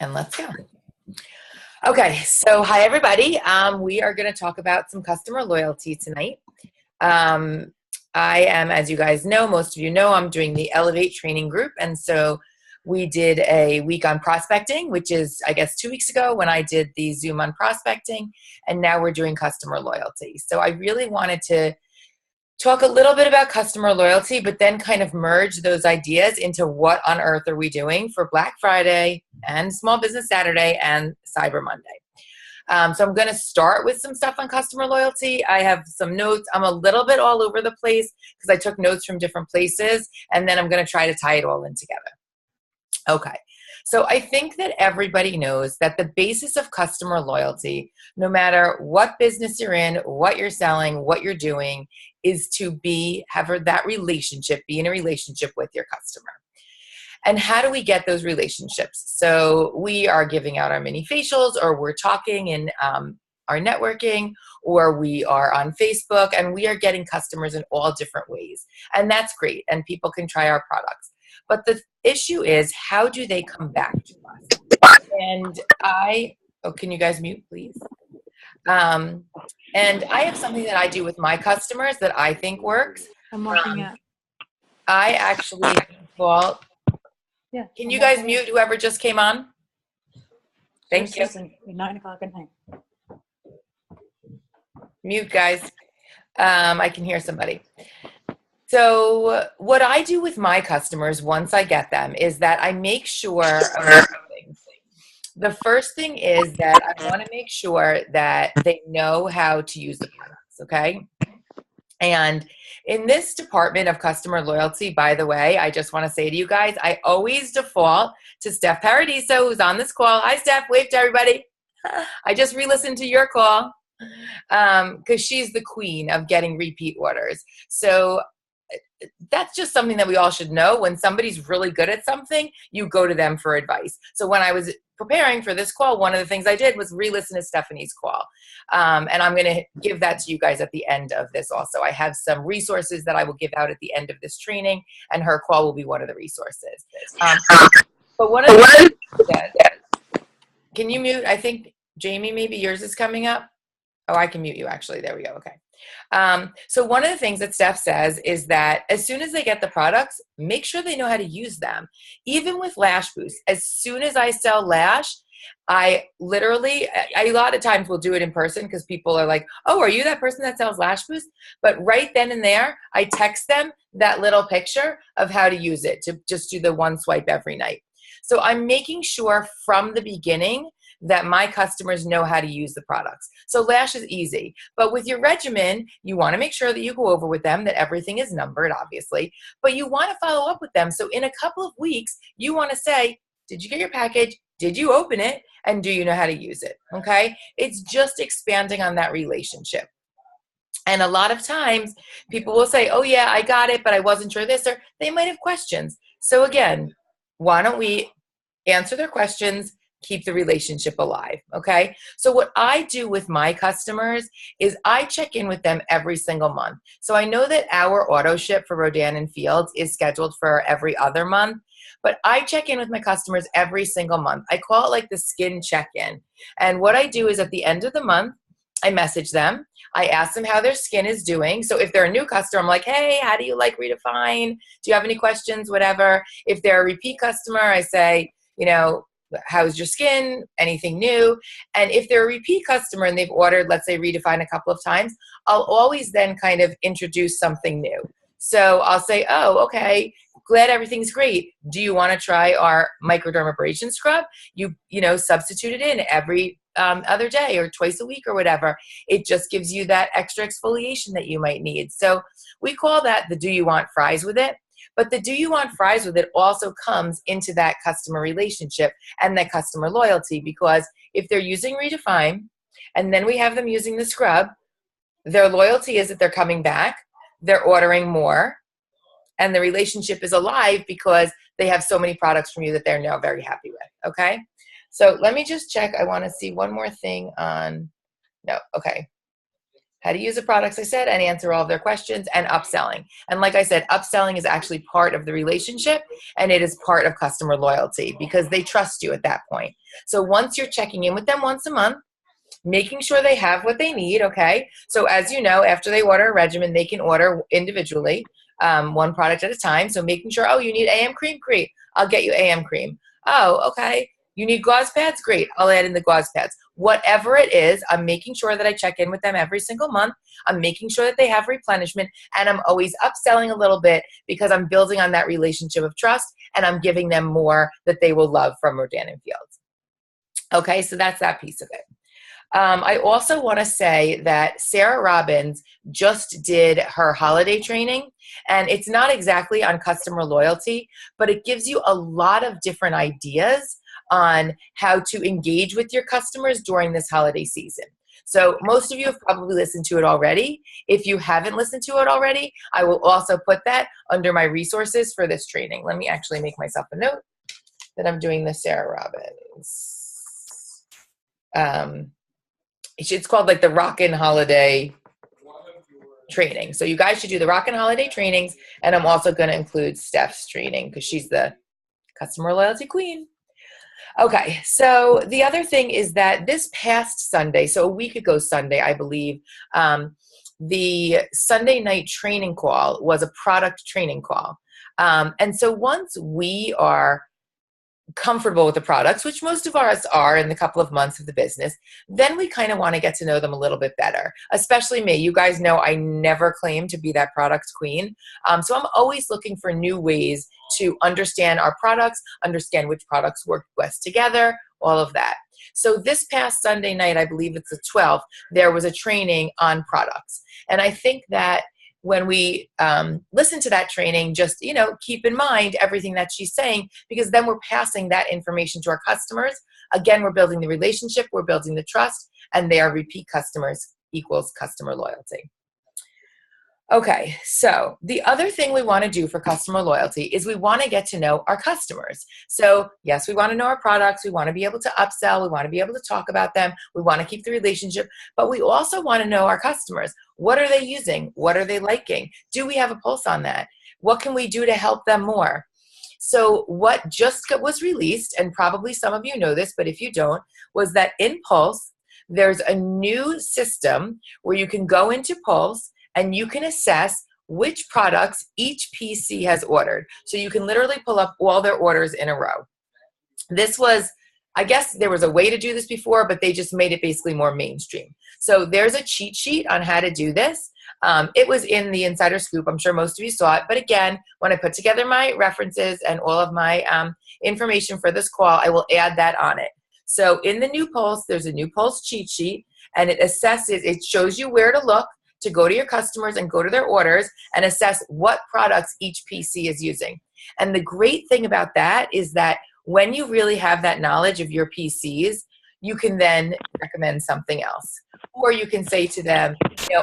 And let's go. Okay, so hi everybody. We are going to talk about some customer loyalty tonight. I am, as you guys know, most of you know, I'm doing the Elevate training group. And so we did a week on prospecting, which is, I guess, 2 weeks ago when I did the Zoom on prospecting. And now we're doing customer loyalty. So I really wanted to talk a little bit about customer loyalty, but then kind of merge those ideas into what on earth are we doing for Black Friday and Small Business Saturday and Cyber Monday. So I'm going to start with some stuff on customer loyalty. I have some notes. I'm a little bit all over the place because I took notes from different places, and then I'm going to try to tie it all in together. Okay. So I think that everybody knows that the basis of customer loyalty, no matter what business you're in, what you're selling, what you're doing, is to have that relationship, be in a relationship with your customer. And how do we get those relationships? So we are giving out our mini facials, or we're talking in our networking, or we are on Facebook, and we are getting customers in all different ways. And that's great. And people can try our products. But the issue is, how do they come back to us? And can you guys mute, please? And I have something that I do with my customers that I think works. I'm working out. I actually, well, yeah. Can you guys mute whoever just came on? Thank you. 9 o'clock at night. Mute, guys. I can hear somebody. So what I do with my customers once I get them is that I make sure of things. The first thing is that I want to make sure that they know how to use the products, okay? And in this department of customer loyalty, by the way, I just want to say to you guys, I always default to Steph Paradiso, who's on this call. Hi, Steph. Wave to everybody. I just re-listened to your call because she's the queen of getting repeat orders. So that's just something that we all should know. When somebody's really good at something, you go to them for advice. So when I was preparing for this call, one of the things I did was re-listen to Stephanie's call. And I'm going to give that to you guys at the end of this also. I have some resources that I will give out at the end of this training, and her call will be one of the resources. But one of the things can you mute? I think, Jamie, maybe yours is coming up. Oh, I can mute you actually. There we go. Okay. So one of the things that Steph says is that as soon as they get the products, make sure they know how to use them. Even with Lash Boost, as soon as I sell Lash, I a lot of times will do it in person because people are like, oh, are you that person that sells Lash Boost? But right then and there, I text them that little picture of how to use it, to just do the one swipe every night. So I'm making sure from the beginning that my customers know how to use the products. So Lash is easy, but with your regimen, you want to make sure that you go over with them that everything is numbered, obviously, but you want to follow up with them. So in a couple of weeks, you want to say, did you get your package? Did you open it? And do you know how to use it? Okay. It's just expanding on that relationship. And a lot of times people will say, oh yeah, I got it, but I wasn't sure this, or they might have questions. So again, why don't we answer their questions, keep the relationship alive, okay? So what I do with my customers is I check in with them every single month. So I know that our auto ship for Rodan and Fields is scheduled for every other month, but I check in with my customers every single month. I call it like the skin check-in. And what I do is at the end of the month, I message them. I ask them how their skin is doing. So if they're a new customer, I'm like, hey, how do you like Redefine? Do you have any questions? Whatever. If they're a repeat customer, I say, how's your skin? Anything new? And if they're a repeat customer and they've ordered, let's say, Redefine a couple of times, I'll always then kind of introduce something new. So I'll say, oh, okay, glad everything's great. Do you want to try our microdermabrasion scrub? You substitute it in every other day or twice a week or whatever. It just gives you that extra exfoliation that you might need. So we call that the do you want fries with it. But the do you want fries with it also comes into that customer relationship and that customer loyalty, because if they're using Redefine and then we have them using the scrub, their loyalty is that they're coming back, they're ordering more, and the relationship is alive because they have so many products from you that they're now very happy with, okay? So let me just check. I want to see one more thing on, no, okay. how to use the products I said, and answer all of their questions, and upselling. And like I said, upselling is actually part of the relationship, and it is part of customer loyalty because they trust you at that point. So once you're checking in with them once a month, making sure they have what they need, okay? So as you know, after they order a regimen, they can order individually, one product at a time. So making sure, oh, you need AM cream? Great. I'll get you AM cream. Oh, okay. You need gauze pads? Great. I'll add in the gauze pads. Whatever it is, I'm making sure that I check in with them every single month. I'm making sure that they have replenishment, and I'm always upselling a little bit because I'm building on that relationship of trust, and I'm giving them more that they will love from Rodan and Fields. Okay, so that's that piece of it. I also want to say that Sarah Robbins just did her holiday training, and it's not exactly on customer loyalty, but it gives you a lot of different ideas on how to engage with your customers during this holiday season. So most of you have probably listened to it already. If you haven't listened to it already, I will also put that under my resources for this training. Let me actually make myself a note that I'm doing the Sarah Robbins. It's called like the Rockin' Holiday training. So you guys should do the Rockin' Holiday trainings, and I'm also going to include Steph's training because she's the customer loyalty queen. Okay, so the other thing is that this past Sunday, so a week ago Sunday, I believe, the Sunday night training call was a product training call. And so once we are comfortable with the products, which most of us are in the couple of months of the business, then we kind of want to get to know them a little bit better, especially me. You guys know I never claim to be that product queen. So I'm always looking for new ways to understand our products, understand which products work best together, all of that. So this past Sunday night, I believe it's the 12th, there was a training on products. And I think that when we listen to that training, just, keep in mind everything that she's saying, because then we're passing that information to our customers. Again, we're building the relationship, we're building the trust, and they are repeat customers equals customer loyalty. Okay, so the other thing we want to do for customer loyalty is we want to get to know our customers. So yes, we want to know our products. We want to be able to upsell. We want to be able to talk about them. We want to keep the relationship, but we also want to know our customers. What are they using? What are they liking? Do we have a pulse on that? What can we do to help them more? So what just was released, and probably some of you know this, but if you don't, was that in Pulse, there's a new system where you can go into Pulse and you can assess which products each PC has ordered. So you can literally pull up all their orders in a row. This was, I guess there was a way to do this before, but they just made it basically more mainstream. So there's a cheat sheet on how to do this. It was in the Insider Scoop. I'm sure most of you saw it. But again, when I put together my references and all of my information for this call, I will add that on it. So in the new Pulse, there's a new Pulse cheat sheet, and it shows you where to look to go to your customers and go to their orders and assess what products each PC is using. And the great thing about that is that when you really have that knowledge of your PCs, you can then recommend something else. Or you can say to them,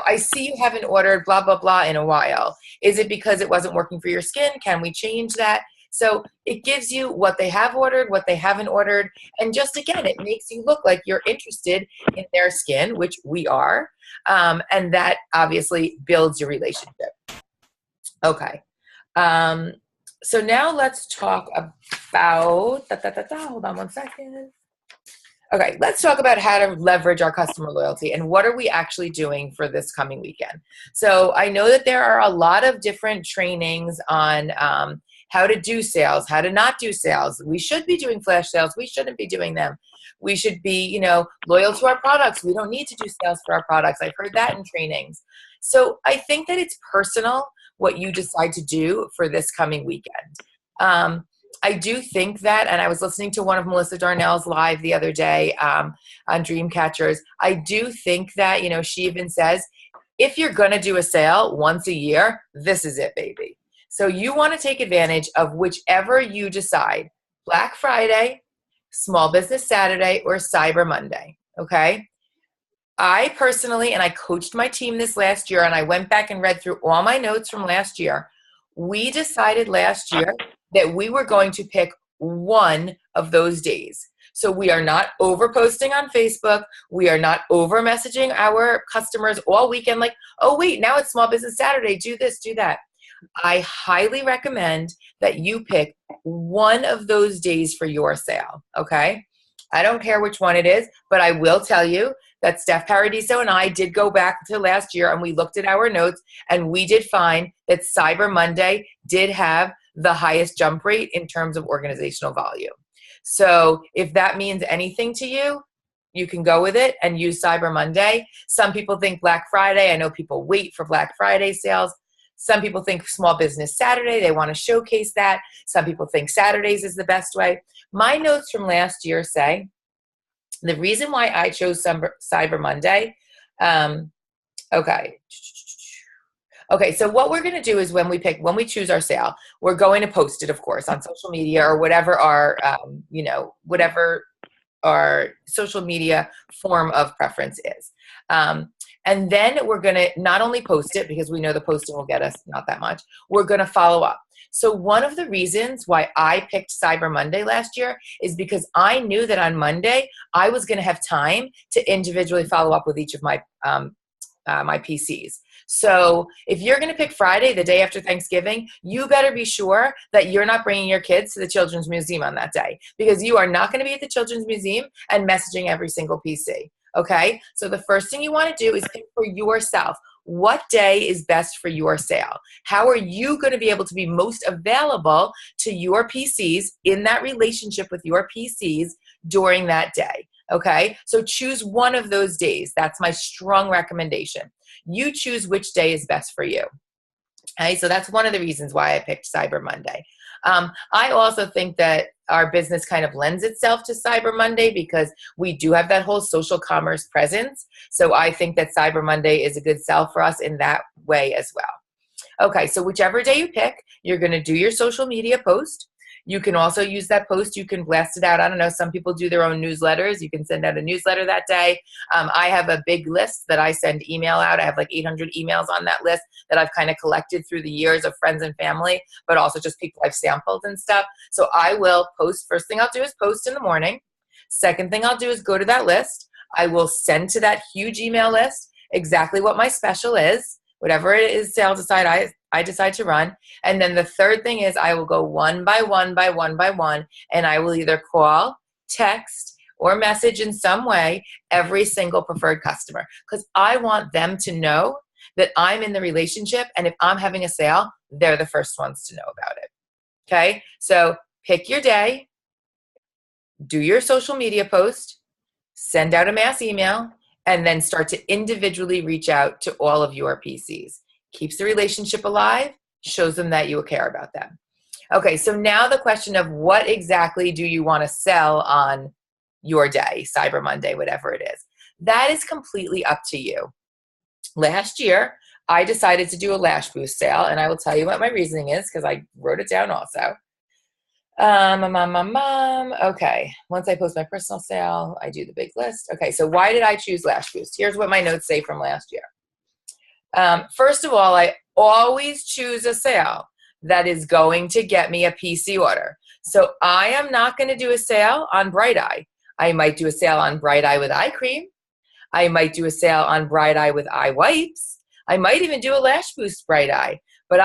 I see you haven't ordered blah, blah, blah in a while. Is it because it wasn't working for your skin? Can we change that? So it gives you what they have ordered, what they haven't ordered, and just again, it makes you look like you're interested in their skin, which we are, and that obviously builds your relationship. Okay, so now let's talk about, hold on one second. Okay, let's talk about how to leverage our customer loyalty and what are we actually doing for this coming weekend. So I know that there are a lot of different trainings on how to do sales, how to not do sales. We should be doing flash sales. We shouldn't be doing them. We should be, loyal to our products. We don't need to do sales for our products. I've heard that in trainings. So I think that it's personal what you decide to do for this coming weekend. I do think that, and I was listening to one of Melissa Darnell's live the other day on Dreamcatchers. I do think that, she even says, if you're going to do a sale once a year, this is it, baby. So you want to take advantage of whichever you decide, Black Friday, Small Business Saturday, or Cyber Monday, okay? I personally, and I coached my team this last year, and I went back and read through all my notes from last year. We decided last year that we were going to pick one of those days. So we are not over posting on Facebook. We are not over messaging our customers all weekend like, oh, wait, now it's Small Business Saturday. Do this, do that. I highly recommend that you pick one of those days for your sale, okay? I don't care which one it is, but I will tell you that Steph Paradiso and I did go back to last year and we looked at our notes and we did find that Cyber Monday did have the highest jump rate in terms of organizational volume. So if that means anything to you, you can go with it and use Cyber Monday. Some people think Black Friday. I know people wait for Black Friday sales. Some people think Small Business Saturday. They want to showcase that. Some people think Saturdays is the best way. My notes from last year say the reason why I chose Cyber Monday, okay, so what we're going to do is when we choose our sale, we're going to post it, of course, on social media or whatever whatever our social media form of preference is. And then we're going to not only post it because we know the posting will get us not that much, we're going to follow up. So one of the reasons why I picked Cyber Monday last year is because I knew that on Monday I was going to have time to individually follow up with each of my my PCs. So if you're going to pick Friday, the day after Thanksgiving, you better be sure that you're not bringing your kids to the Children's Museum on that day because you are not going to be at the Children's Museum and messaging every single PC. Okay? So the first thing you want to do is pick for yourself. What day is best for your sale? How are you going to be able to be most available to your PCs in that relationship with your PCs during that day? Okay, so choose one of those days. That's my strong recommendation. You choose which day is best for you. Okay, so that's one of the reasons why I picked Cyber Monday. I also think that our business kind of lends itself to Cyber Monday because we do have that whole social commerce presence. So I think that Cyber Monday is a good sell for us in that way as well. Okay, so whichever day you pick, you're going to do your social media post. You can also use that post. You can blast it out. I don't know. Some people do their own newsletters. You can send out a newsletter that day. I have a big list that I send email out. I have like 800 emails on that list that I've kind of collected through the years of friends and family, but also just people I've sampled and stuff. So I will post. First thing I'll do is post in the morning. Second thing I'll do is go to that list. I will send to that huge email list exactly what my special is, whatever it is sales decide I decide to run. And then the third thing is I will go one by one, and I will either call, text, or message in some way every single preferred customer because I want them to know that I'm in the relationship, and if I'm having a sale, they're the first ones to know about it. Okay? So pick your day, do your social media post, send out a mass email, and then start to individually reach out to all of your PCs. Keeps the relationship alive, shows them that you care about them. Okay, so now the question of what exactly do you want to sell on your day, Cyber Monday, whatever it is. That is completely up to you. Last year, I decided to do a Lash Boost sale, and I will tell you what my reasoning is because I wrote it down also. Okay, once I post my personal sale, I do the big list. Okay, so why did I choose Lash Boost? Here's what my notes say from last year. First of all, I always choose a sale that is going to get me a PC order. So I am not going to do a sale on Bright Eye. I might do a sale on Bright Eye with eye cream. I might do a sale on Bright Eye with eye wipes. I might even do a Lash Boost Bright Eye. But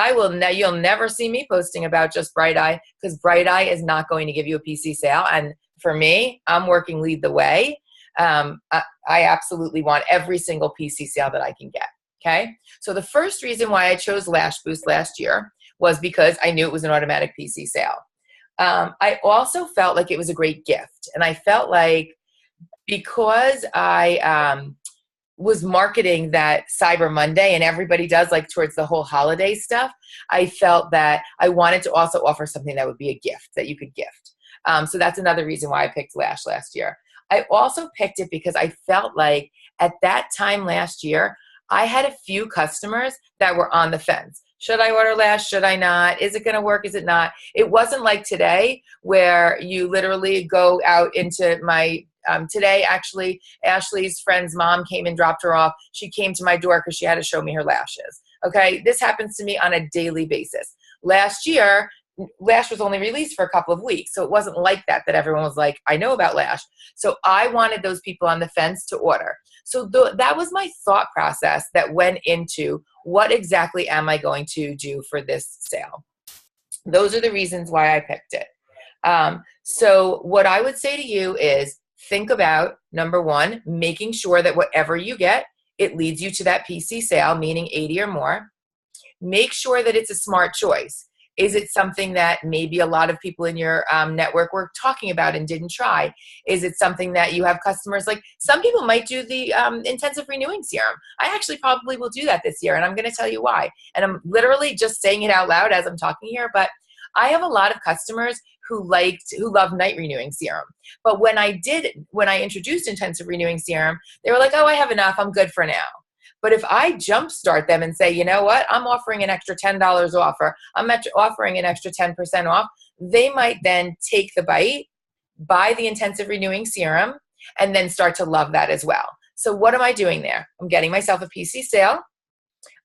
you'll never see me posting about just Bright Eye because Bright Eye is not going to give you a PC sale. And for me, I'm working lead the way. I absolutely want every single PC sale that I can get. Okay, so the first reason why I chose Lash Boost last year was because I knew it was an automatic PC sale. I also felt like it was a great gift, and I felt like because I was marketing that Cyber Monday, and everybody does like towards the whole holiday stuff, I felt that I wanted to also offer something that would be a gift that you could gift. So that's another reason why I picked Lash last year. I also picked it because I felt like at that time last year, I had a few customers that were on the fence. Should I order Lash? Should I not? Is it going to work? Is it not? It wasn't like today where you literally go out into my, today actually, Ashley's friend's mom came and dropped her off. She came to my door because she had to show me her lashes. Okay, this happens to me on a daily basis. Last year, Lash was only released for a couple of weeks. So it wasn't like that everyone was like, I know about Lash. So I wanted those people on the fence to order. So that was my thought process that went into what exactly am I going to do for this sale. Those are the reasons why I picked it. So what I would say to you is think about, number one, making sure that whatever you get, it leads you to that PC sale, meaning 80 or more. Make sure that it's a smart choice. Is it something that maybe a lot of people in your network were talking about and didn't try? Is it something that you have customers, like some people might do the intensive renewing serum. I actually probably will do that this year, and I'm going to tell you why. And I'm literally just saying it out loud as I'm talking here, but I have a lot of customers who love night renewing serum. But when I introduced intensive renewing serum, they were like, oh, I have enough, I'm good for now. But if I jumpstart them and say, you know what, I'm offering an extra $10 off, or I'm offering an extra 10% off, they might then take the bite, buy the intensive renewing serum, and then start to love that as well. So what am I doing there? I'm getting myself a PC sale.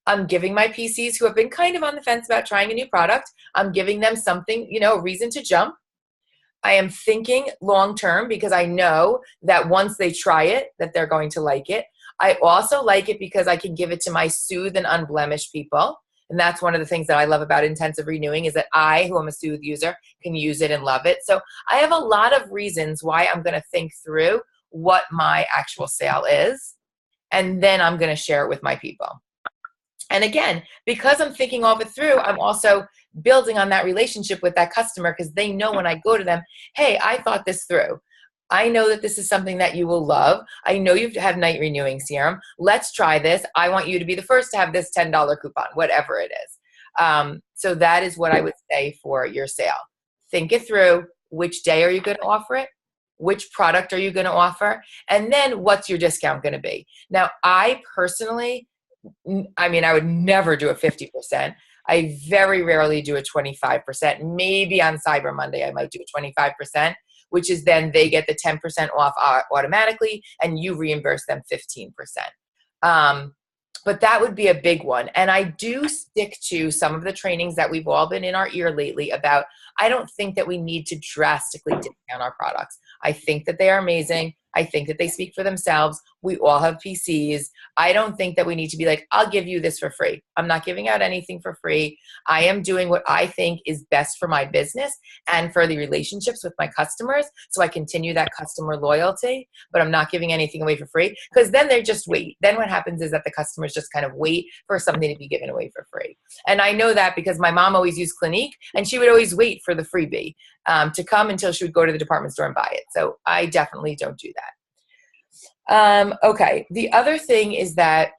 I'm giving my PCs who have been kind of on the fence about trying a new product, I'm giving them something, a reason to jump. I am thinking long-term because I know that once they try it, that they're going to like it. I also like it because I can give it to my soothe and unblemished people. And that's one of the things that I love about intensive renewing is that I, who am a soothe user, can use it and love it. So I have a lot of reasons why I'm going to think through what my actual sale is, and then I'm going to share it with my people. And again, because I'm thinking all of it through, I'm also building on that relationship with that customer because they know when I go to them, hey, I thought this through. I know that this is something that you will love. I know you have night renewing serum. Let's try this. I want you to be the first to have this $10 coupon, whatever it is. So that is what I would say for your sale. Think it through. Which day are you going to offer it? Which product are you going to offer? And then what's your discount going to be? Now, I personally, I would never do a 50%. I very rarely do a 25%. Maybe on Cyber Monday, I might do a 25%. Which is then they get the 10% off automatically and you reimburse them 15%. But that would be a big one. And I do stick to some of the trainings that we've all been in our ear lately about, I don't think that we need to drastically discount our products. I think that they are amazing. I think that they speak for themselves. We all have PCs. I don't think that we need to be like, I'll give you this for free. I'm not giving out anything for free. I am doing what I think is best for my business and for the relationships with my customers. So I continue that customer loyalty, but I'm not giving anything away for free because then they just wait. Then what happens is that the customers just kind of wait for something to be given away for free. And I know that because my mom always used Clinique and she would always wait for the freebie to come until she would go to the department store and buy it. So I definitely don't do that. Okay. The other thing is that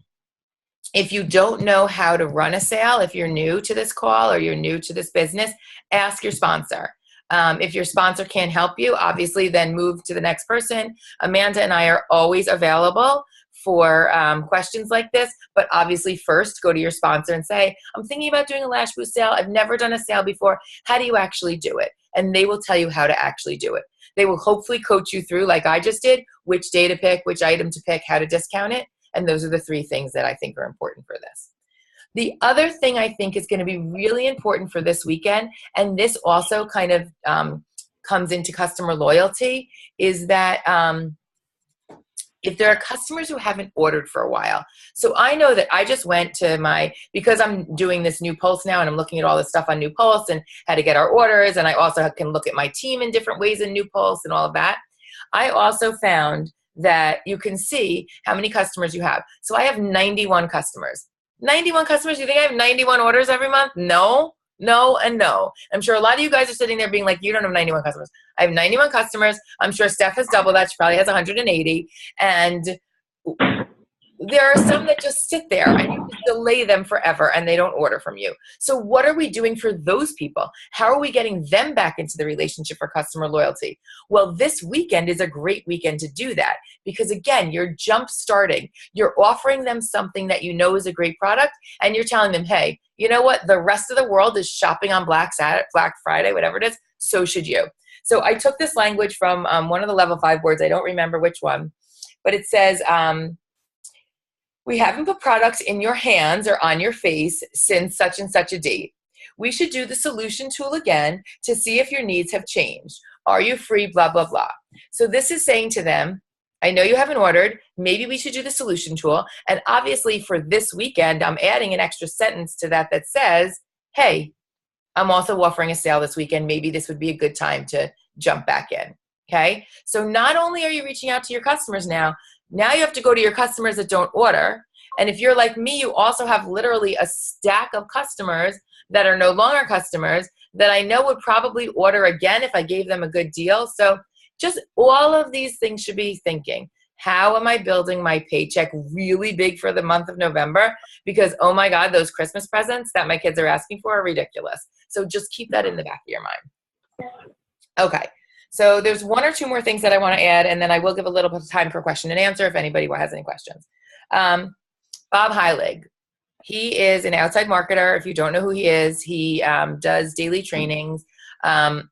if you don't know how to run a sale, if you're new to this call or you're new to this business, ask your sponsor. If your sponsor can't help you, obviously then move to the next person. Amanda and I are always available for questions like this, but obviously first go to your sponsor and say, I'm thinking about doing a Lash Boost sale. I've never done a sale before. How do you actually do it? And they will tell you how to actually do it. They will hopefully coach you through, like I just did, which day to pick, which item to pick, how to discount it. And those are the three things that I think are important for this. The other thing I think is going to be really important for this weekend, and this also kind of comes into customer loyalty, is that if there are customers who haven't ordered for a while. So I know that I just went to because I'm doing this New Pulse now and I'm looking at all this stuff on New Pulse and how to get our orders. And I also can look at my team in different ways in New Pulse and all of that. I also found that you can see how many customers you have. So I have 91 customers. 91 customers? You think I have 91 orders every month? No, no, and no. I'm sure a lot of you guys are sitting there being like, you don't have 91 customers. I have 91 customers. I'm sure Steph has double that. She probably has 180. And there are some that just sit there and you just delay them forever and they don't order from you. So what are we doing for those people? How are we getting them back into the relationship for customer loyalty? Well, this weekend is a great weekend to do that because again, you're jump starting. You're offering them something that you know is a great product and you're telling them, hey, you know what? The rest of the world is shopping on Black Friday, whatever it is. So should you. So I took this language from one of the level 5 boards. I don't remember which one, but it says, we haven't put products in your hands or on your face since such and such a date. We should do the solution tool again to see if your needs have changed. Are you free? Blah, blah, blah. So this is saying to them, I know you haven't ordered. Maybe we should do the solution tool. And obviously for this weekend, I'm adding an extra sentence to that that says, hey, I'm also offering a sale this weekend. Maybe this would be a good time to jump back in. Okay. So not only are you reaching out to your customers now you have to go to your customers that don't order. And if you're like me, you also have literally a stack of customers that are no longer customers that I know would probably order again if I gave them a good deal. So just all of these things should be thinking, how am I building my paycheck really big for the month of November? Because, oh my God, those Christmas presents that my kids are asking for are ridiculous. So just keep that in the back of your mind. Okay. So there's one or two more things that I want to add, and then I will give a little bit of time for question and answer if anybody has any questions. Bob Heilig. He is an outside marketer. If you don't know who he is, he does daily trainings. A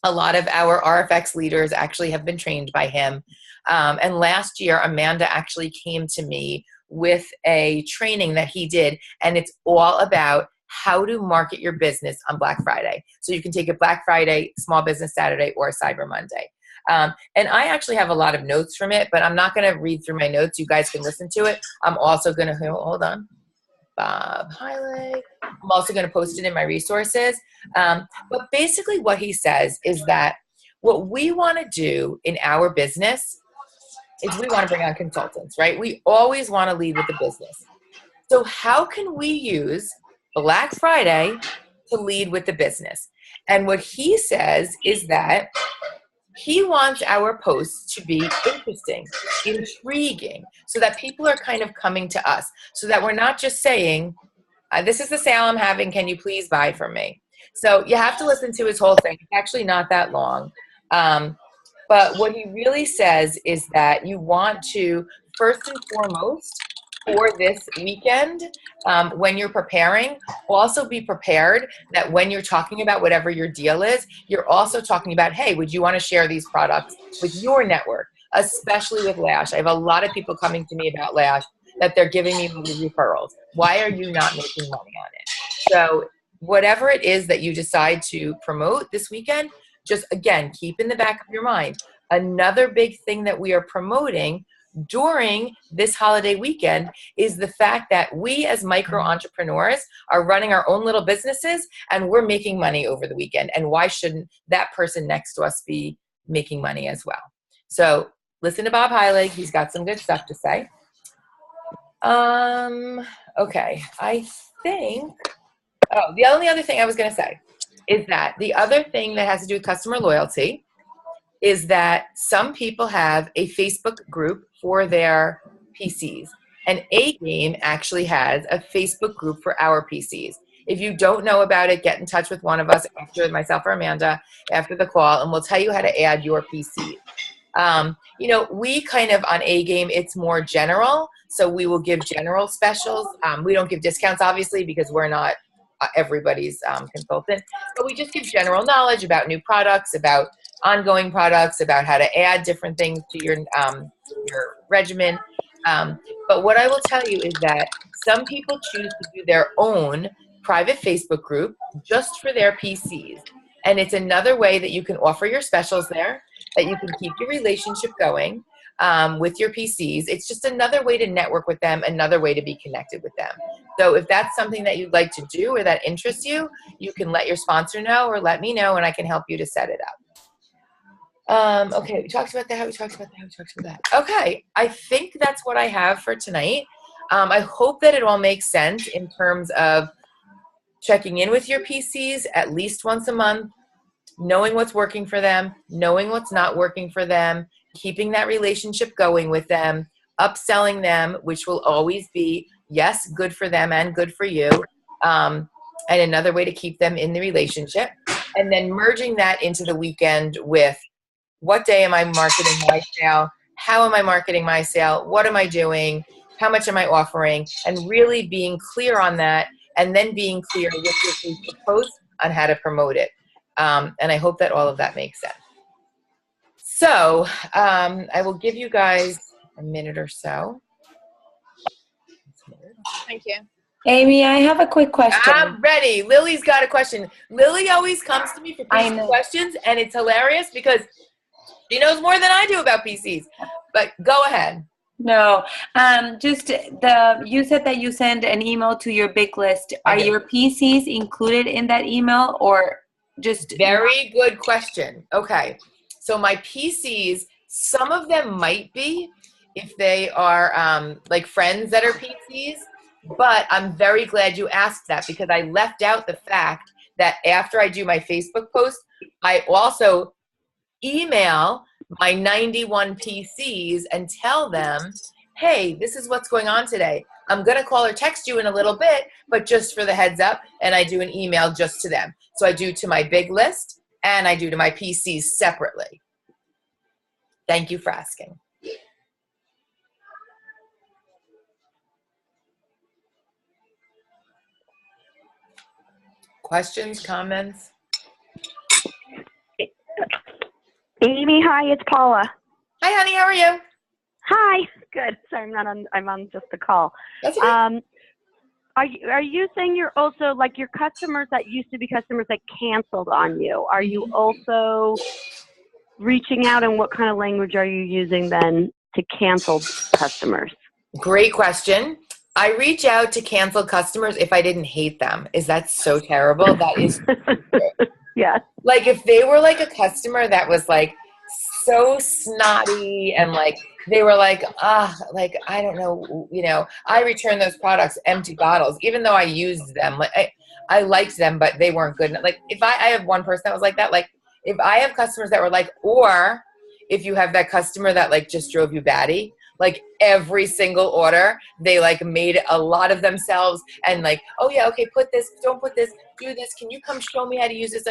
lot of our RFX leaders actually have been trained by him. And last year, Amanda actually came to me with a training that he did, and it's all about how to market your business on Black Friday. So you can take it Black Friday, Small Business Saturday, or Cyber Monday. And I actually have a lot of notes from it, but I'm not going to read through my notes. You guys can listen to it. I'm also going to, hold on, Bob Heilig. I'm also going to post it in my resources. But basically what he says is that what we want to do in our business is we want to bring on consultants, right? We always want to lead with the business. So how can we use Black Friday to lead with the business? And what he says is that he wants our posts to be interesting, intriguing, so that people are kind of coming to us, so that we're not just saying, this is the sale I'm having, can you please buy from me? So you have to listen to his whole thing. It's actually not that long. But what he really says is that you want to, first and foremost, for this weekend, when you're preparing, also be prepared that when you're talking about whatever your deal is, you're also talking about, hey, would you want to share these products with your network, especially with Lash? I have a lot of people coming to me about Lash that they're giving me referrals. Why are you not making money on it? So whatever it is that you decide to promote this weekend, just again, keep in the back of your mind. Another big thing that we are promoting during this holiday weekend is the fact that we as micro entrepreneurs are running our own little businesses and we're making money over the weekend. And why shouldn't that person next to us be making money as well? So listen to Bob Heilig. He's got some good stuff to say. Okay. I think, the only other thing I was going to say is that the other thing that has to do with customer loyalty is that some people have a Facebook group for their PCs. And A-Game actually has a Facebook group for our PCs. If you don't know about it, get in touch with one of us, after myself or Amanda, after the call, and we'll tell you how to add your PC. We kind of, on A-Game, it's more general. So we will give general specials. We don't give discounts, obviously, because we're not everybody's consultant. But we just give general knowledge about new products, about ongoing products, about how to add different things to your regimen. But what I will tell you is that some people choose to do their own private Facebook group just for their PCs. And it's another way that you can offer your specials there, that you can keep your relationship going with your PCs. It's just another way to network with them, another way to be connected with them. So if that's something that you'd like to do or that interests you, you can let your sponsor know or let me know and I can help you to set it up. Okay, we talked about that. Okay, I think that's what I have for tonight. I hope that it all makes sense in terms of checking in with your PCs at least once a month, knowing what's working for them, knowing what's not working for them, keeping that relationship going with them, upselling them, which will always be, yes, good for them and good for you, and another way to keep them in the relationship, and then merging that into the weekend with, what day am I marketing my sale? How am I marketing my sale? What am I doing? How much am I offering? And really being clear on that, and then being clear with your Facebook post on how to promote it. And I hope that all of that makes sense. So I will give you guys a minute or so. Thank you. Amy, I have a quick question. I'm ready. Lily's got a question. Lily always comes to me for I PC know. questions, and it's hilarious because she knows more than I do about PCs. But go ahead. No, you said that you send an email to your big list. I Are do. your PCs included in that email or just? Very good question. Okay. So my PCs, some of them might be if they are like friends that are PCs, but I'm very glad you asked that because I left out the fact that after I do my Facebook post, I also email my 91 PCs and tell them, hey, this is what's going on today. I'm going to call or text you in a little bit, but just for the heads up, and I do an email just to them. So I do to my big list and I do to my PCs separately. Thank you for asking. Questions, comments? Amy, hi, it's Paula. Hi, honey, how are you? Hi. Good. Sorry, I'm on just the call. That's okay. Are you saying you're also, like, your customers that used to be customers that canceled on you, are you also reaching out, and what kind of language are you using then to cancel customers? Great question. I reach out to cancel customers if I didn't hate them. Is that so terrible? That is. Yeah. Like if they were like a customer that was like so snotty and like they were like, like, I don't know, I returned those products, empty bottles, even though I used them. Like I liked them, but they weren't good. Like if I have one person that was like that, like if I have customers that were like, or if you have that customer that like just drove you batty, like every single order, they like made a lot of themselves and like, oh yeah, okay, put this, don't put this, do this. Can you come show me how to use this?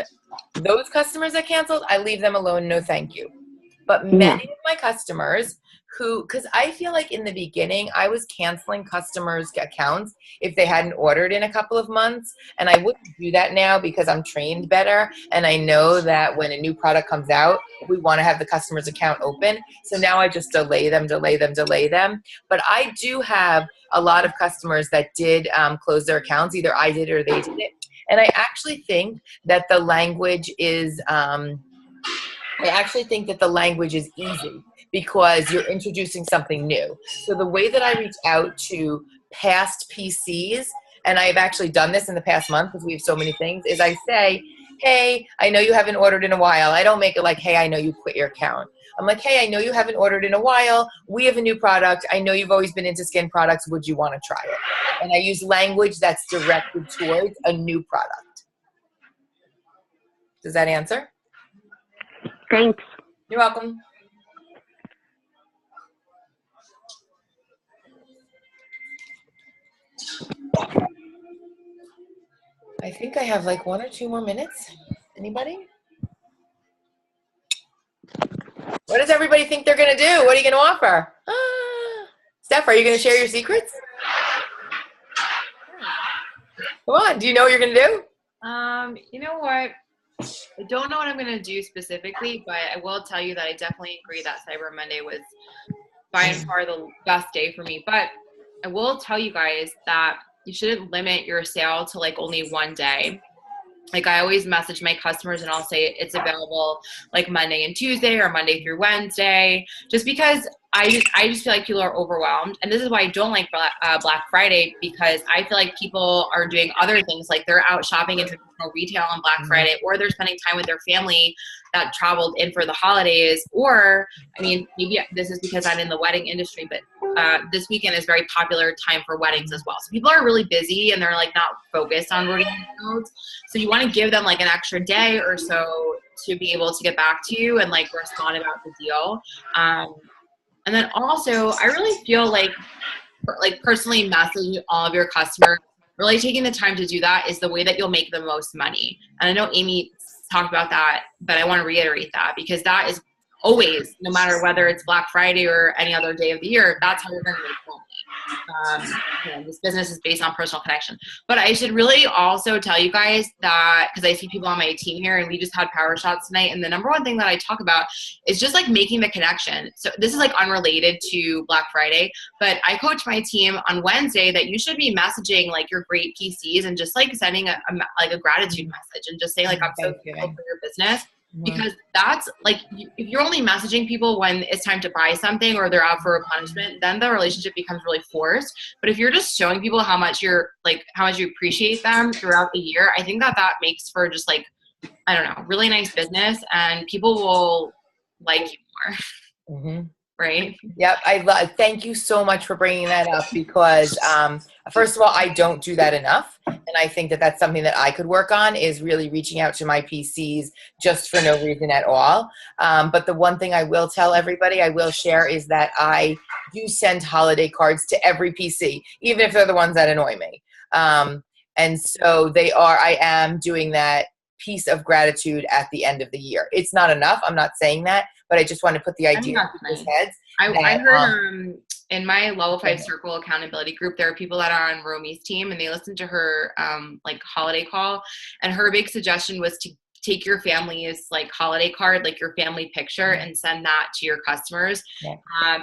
Those customers that canceled, I leave them alone. No, thank you. But many of my customers who, because I feel like in the beginning, I was canceling customers' accounts if they hadn't ordered in a couple of months. And I wouldn't do that now because I'm trained better. And I know that when a new product comes out, we want to have the customer's account open. So now I just delay them. But I do have a lot of customers that did close their accounts. Either I did or they did it. And I actually think that the language is easy because you're introducing something new. So the way that I reach out to past PCs, and I've actually done this in the past month because we have so many things, is I say, hey, I know you haven't ordered in a while. I don't make it like, hey, I know you quit your account. I'm like, hey, I know you haven't ordered in a while. We have a new product. I know you've always been into skin products. Would you want to try it? And I use language that's directed towards a new product. Does that answer? Thanks. You're welcome. I think I have like 1 or 2 more minutes. Anybody? What does everybody think they're going to do? What are you going to offer? Steph, are you going to share your secrets? Come on. Do you know what you're going to do? You know what? I don't know what I'm going to do specifically, but I will tell you that I definitely agree that Cyber Monday was by and far the best day for me. But I will tell you guys that you shouldn't limit your sale to like only one day. Like I always message my customers and I'll say it's available like Monday and Tuesday or Monday through Wednesday, just because I just feel like people are overwhelmed. And this is why I don't like Black Friday, because I feel like people are doing other things. Like they're out shopping in traditional retail on Black Friday, or they're spending time with their family that traveled in for the holidays. Or, I mean, maybe this is because I'm in the wedding industry, but this weekend is very popular time for weddings as well. So people are really busy and they're like not focused on reading notes. So you want to give them like an extra day or so to be able to get back to you and like respond about the deal. And then also, I really feel like personally messaging all of your customers, really taking the time to do that is the way that you'll make the most money. And I know Amy talked about that, but I want to reiterate that because that is always, no matter whether it's Black Friday or any other day of the year, that's how you're going to make money. this business is based on personal connection. But I should really also tell you guys that, because I see people on my team here and we just had power shots tonight, and the number one thing that I talk about is just like making the connection. So this is like unrelated to Black Friday, but I coach my team on Wednesday that you should be messaging like your great PCs and just like sending a gratitude message and just saying like, I'm so grateful for your business. Because that's like, if you're only messaging people when it's time to buy something or they're out for replenishment, then the relationship becomes really forced. But if you're just showing people how much you appreciate them throughout the year, I think that makes for just like, I don't know, really nice business, and people will like you more. Mm-hmm. Right? Yep. Thank you so much for bringing that up, because first of all, I don't do that enough. And I think that that's something that I could work on, is really reaching out to my PCs just for no reason at all. But the one thing I will tell everybody, I will share, is that I do send holiday cards to every PC, even if they're the ones that annoy me. And so I am doing that piece of gratitude at the end of the year. It's not enough. I'm not saying that, but I just want to put the idea in people's heads. I heard in my level 5 circle accountability group, there are people that are on Romy's team, and they listened to her like holiday call, and her big suggestion was to take your family's like holiday card, like your family picture, and send that to your customers. Yeah.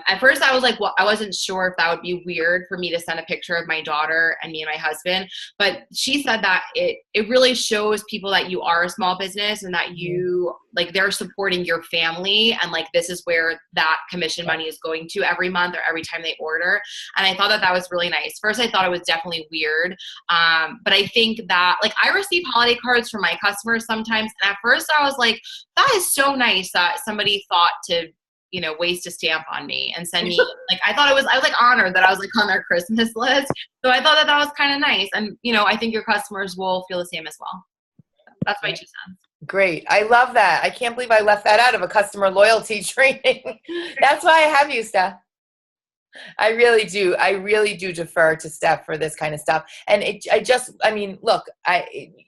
At first I was like, well, I wasn't sure if that would be weird for me to send a picture of my daughter and me and my husband, but she said that it really shows people that you are a small business and that you like, they're supporting your family, and like this is where that commission money is going to every month or every time they order. And I thought that was really nice. First I thought it was definitely weird, but I think that like I receive holiday cards from my customers sometimes, and at first I was like, that is so nice that somebody thought to, you know, waste a stamp on me and send me like, I was like honored that I was like on their Christmas list. So I thought that was kind of nice. And, you know, I think your customers will feel the same as well. That's my 2 cents. Great. I love that. I can't believe I left that out of a customer loyalty training. That's why I have you, Steph. I really do. I really do defer to Steph for this kind of stuff. And look,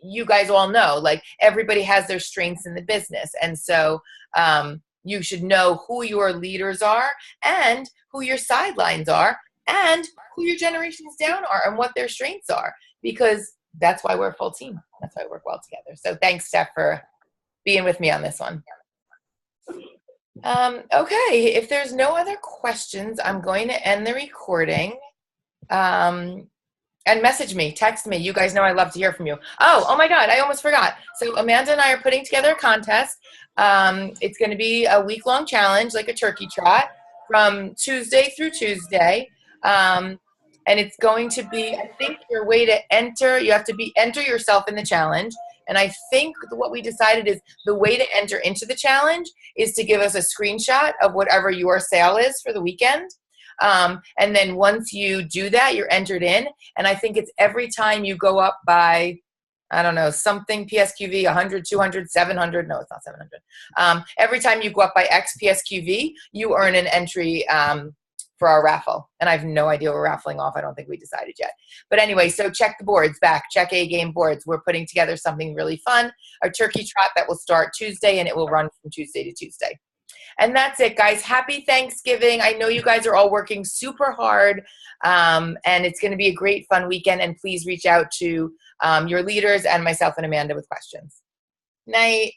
you guys all know, like, everybody has their strengths in the business. And so you should know who your leaders are and who your sidelines are and who your generations down are and what their strengths are, because that's why we're a full team. That's why we work well together. So thanks, Steph, for being with me on this one. Okay, if there's no other questions, I'm going to end the recording. And message me, text me. You guys know I love to hear from you. Oh my God, I almost forgot. So Amanda and I are putting together a contest. It's going to be a week-long challenge, like a turkey trot, from Tuesday through Tuesday. And it's going to be, I think, your way to enter. You have to enter yourself in the challenge. And I think what we decided is the way to enter into the challenge is to give us a screenshot of whatever your sale is for the weekend. And then once you do that, you're entered in. And I think it's every time you go up by, I don't know, something PSQV, 100, 200, 700. No, it's not 700. Every time you go up by X PSQV, you earn an entry for our raffle. And I have no idea what we're raffling off. I don't think we decided yet. But anyway, so check the boards back. Check A-Game boards. We're putting together something really fun, a turkey trot that will start Tuesday, and it will run from Tuesday to Tuesday. And that's it, guys. Happy Thanksgiving. I know you guys are all working super hard, and it's going to be a great, fun weekend. And please reach out to your leaders and myself and Amanda with questions. Night.